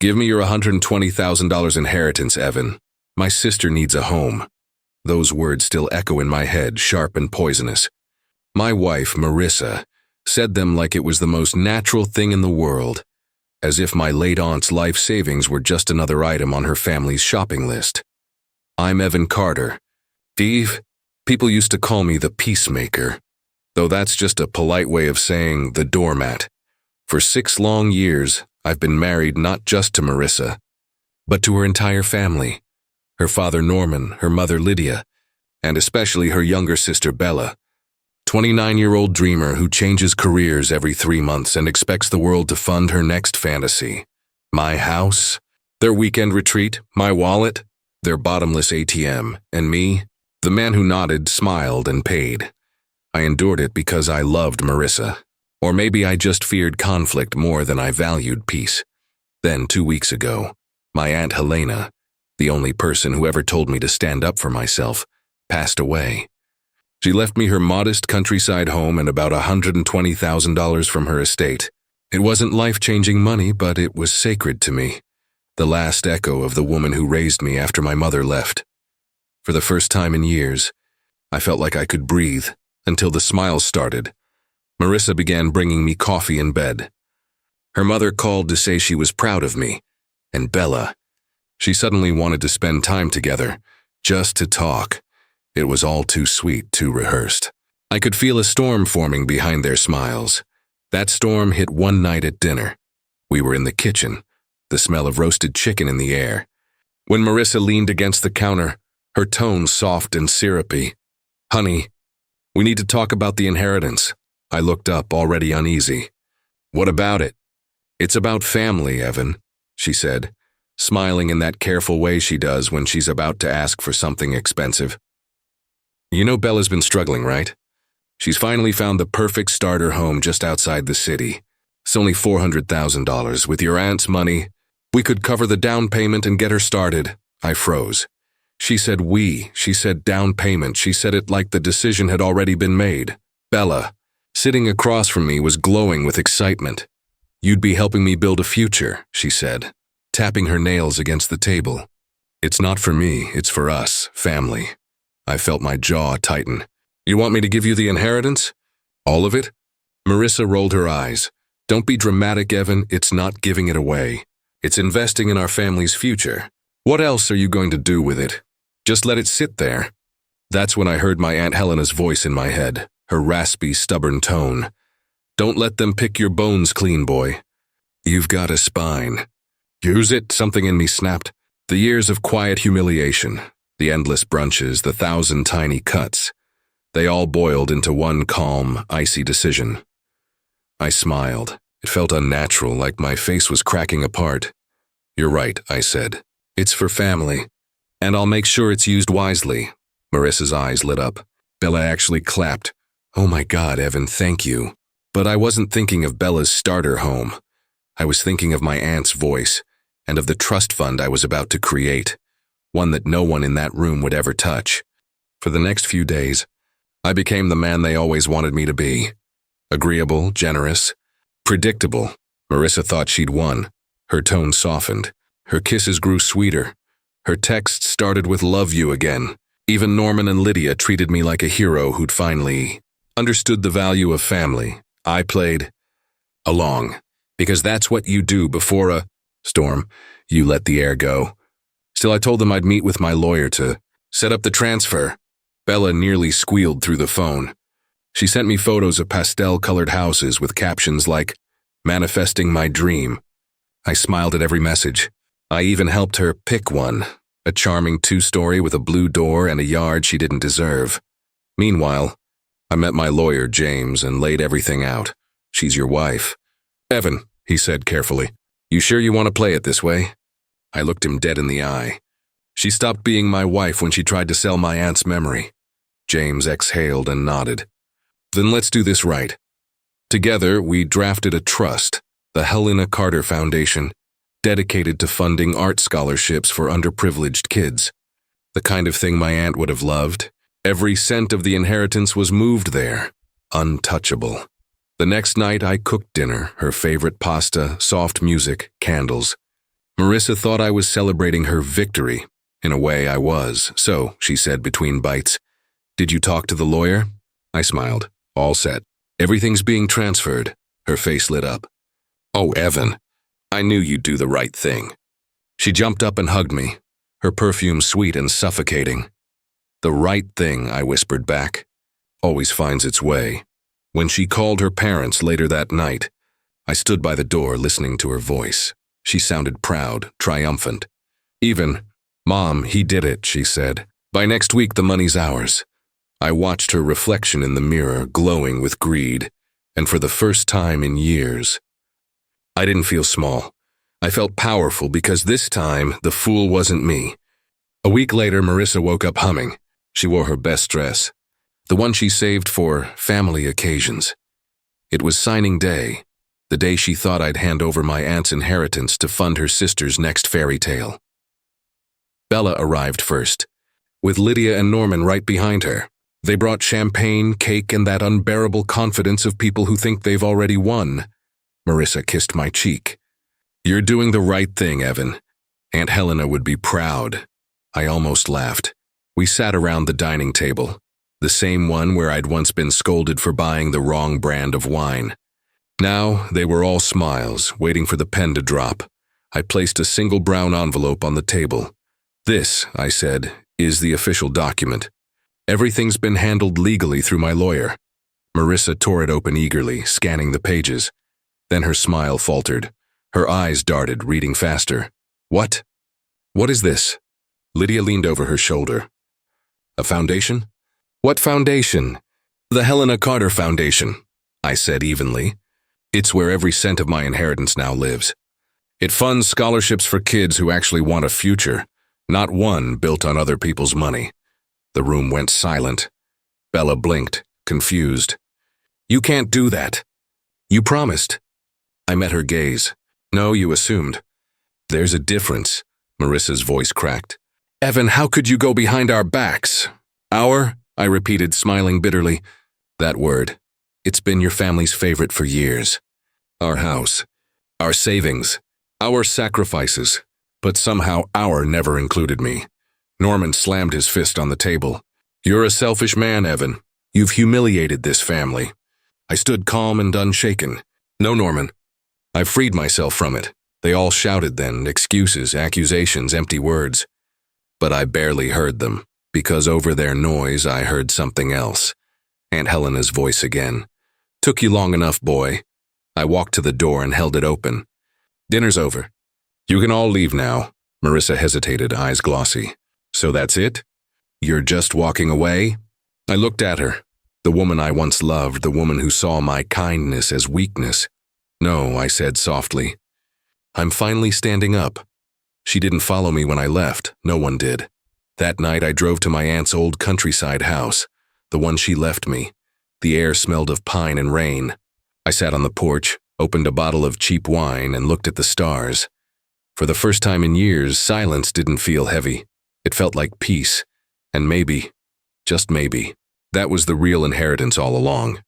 Give me your $120,000 inheritance, Evan. My sister needs a home. Those words still echo in my head, sharp and poisonous. My wife, Marissa, said them like it was the most natural thing in the world, as if my late aunt's life savings were just another item on her family's shopping list. I'm Evan Carter. Steve, people used to call me the peacemaker, though that's just a polite way of saying the doormat. For 6 long years, I've been married not just to Marissa, but to her entire family. Her father Norman, her mother Lydia, and especially her younger sister Bella, 29-year-old dreamer who changes careers every 3 months and expects the world to fund her next fantasy. My house, their weekend retreat, my wallet, their bottomless ATM, and me, the man who nodded, smiled, and paid. I endured it because I loved Marissa. Or maybe I just feared conflict more than I valued peace. Then 2 weeks ago, my Aunt Helena, the only person who ever told me to stand up for myself, passed away. She left me her modest countryside home and about $120,000 from her estate. It wasn't life-changing money, but it was sacred to me, the last echo of the woman who raised me after my mother left. For the first time in years, I felt like I could breathe until the smiles started. Marissa began bringing me coffee in bed. Her mother called to say she was proud of me. And Bella, she suddenly wanted to spend time together, just to talk. It was all too sweet, too rehearsed. I could feel a storm forming behind their smiles. That storm hit one night at dinner. We were in the kitchen, the smell of roasted chicken in the air. When Marissa leaned against the counter, her tone soft and syrupy. "Honey, we need to talk about the inheritance." I looked up, already uneasy. "What about it?" "It's about family, Evan," she said, smiling in that careful way she does when she's about to ask for something expensive. "You know Bella's been struggling, right? She's finally found the perfect starter home just outside the city. It's only $400,000. With your aunt's money, we could cover the down payment and get her started." I froze. She said she said down payment. She said it like the decision had already been made. Bella, sitting across from me, was glowing with excitement. "You'd be helping me build a future," she said, tapping her nails against the table. "It's not for me, it's for us, family." I felt my jaw tighten. "You want me to give you the inheritance? All of it?" Marissa rolled her eyes. "Don't be dramatic, Evan. It's not giving it away. It's investing in our family's future. What else are you going to do with it? Just let it sit there." That's when I heard my Aunt Helena's voice in my head, her raspy, stubborn tone. "Don't let them pick your bones clean, boy. You've got a spine." "Use it," something in me snapped. The years of quiet humiliation, the endless brunches, the 1,000 tiny cuts, they all boiled into one calm, icy decision. I smiled. It felt unnatural, like my face was cracking apart. "You're right," I said. "It's for family. And I'll make sure it's used wisely." Marissa's eyes lit up. Bella actually clapped. "Oh my God, Evan, thank you." But I wasn't thinking of Bella's starter home. I was thinking of my aunt's voice and of the trust fund I was about to create, one that no one in that room would ever touch. For the next few days, I became the man they always wanted me to be. Agreeable, generous, predictable. Marissa thought she'd won. Her tone softened. Her kisses grew sweeter. Her texts started with "love you" again. Even Norman and Lydia treated me like a hero who'd finally understood the value of family. I played along, because that's what you do before a storm. You let the air go. Still, I told them I'd meet with my lawyer to set up the transfer. Bella nearly squealed through the phone. She sent me photos of pastel-colored houses with captions like, "Manifesting my dream." I smiled at every message. I even helped her pick one, a charming 2-story with a blue door and a yard she didn't deserve. Meanwhile, I met my lawyer, James, and laid everything out. "She's your wife." "Evan," he said carefully, "you sure you want to play it this way?" I looked him dead in the eye. "She stopped being my wife when she tried to sell my aunt's memory." James exhaled and nodded. "Then let's do this right." Together, we drafted a trust, the Helena Carter Foundation, dedicated to funding art scholarships for underprivileged kids. The kind of thing my aunt would have loved. Every cent of the inheritance was moved there, untouchable. The next night I cooked dinner, her favorite pasta, soft music, candles. Marissa thought I was celebrating her victory. In a way, I was. So, she said between bites, "Did you talk to the lawyer?" I smiled. "All set. Everything's being transferred." Her face lit up. "Oh, Evan, I knew you'd do the right thing." She jumped up and hugged me, her perfume sweet and suffocating. "The right thing," I whispered back, "always finds its way." When she called her parents later that night, I stood by the door listening to her voice. She sounded proud, triumphant. "Mom, he did it," she said. "By next week the money's ours." I watched her reflection in the mirror, glowing with greed, and for the first time in years, I didn't feel small. I felt powerful because this time the fool wasn't me. A week later, Marissa woke up humming. She wore her best dress, the one she saved for family occasions. It was signing day, the day she thought I'd hand over my aunt's inheritance to fund her sister's next fairy tale. Bella arrived first, with Lydia and Norman right behind her. They brought champagne, cake, and that unbearable confidence of people who think they've already won. Marissa kissed my cheek. "You're doing the right thing, Evan. Aunt Helena would be proud." I almost laughed. We sat around the dining table, the same one where I'd once been scolded for buying the wrong brand of wine. Now they were all smiles, waiting for the pen to drop. I placed a single brown envelope on the table. "This," I said, "is the official document. Everything's been handled legally through my lawyer." Marissa tore it open eagerly, scanning the pages. Then her smile faltered. Her eyes darted, reading faster. "What? What is this?" Lydia leaned over her shoulder. "A foundation?" "What foundation?" "The Helena Carter Foundation," I said evenly. "It's where every cent of my inheritance now lives. It funds scholarships for kids who actually want a future, not one built on other people's money." The room went silent. Bella blinked, confused. "You can't do that." "You promised." I met her gaze. "No, you assumed." "There's a difference," Marissa's voice cracked. "Evan, how could you go behind our backs?" "Our?" I repeated, smiling bitterly. "That word. It's been your family's favorite for years. Our house. Our savings. Our sacrifices. But somehow our never included me." Norman slammed his fist on the table. "You're a selfish man, Evan. You've humiliated this family." I stood calm and unshaken. "No, Norman. I freed myself from it." They all shouted then, excuses, accusations, empty words. But I barely heard them, because over their noise I heard something else. Aunt Helena's voice again. "Took you long enough, boy." I walked to the door and held it open. "Dinner's over. You can all leave now." Marissa hesitated, eyes glossy. "So that's it? You're just walking away?" I looked at her, the woman I once loved, the woman who saw my kindness as weakness. "No," I said softly. "I'm finally standing up." She didn't follow me when I left. No one did. That night I drove to my aunt's old countryside house, the one she left me. The air smelled of pine and rain. I sat on the porch, opened a bottle of cheap wine, and looked at the stars. For the first time in years, silence didn't feel heavy. It felt like peace. And maybe, just maybe, that was the real inheritance all along.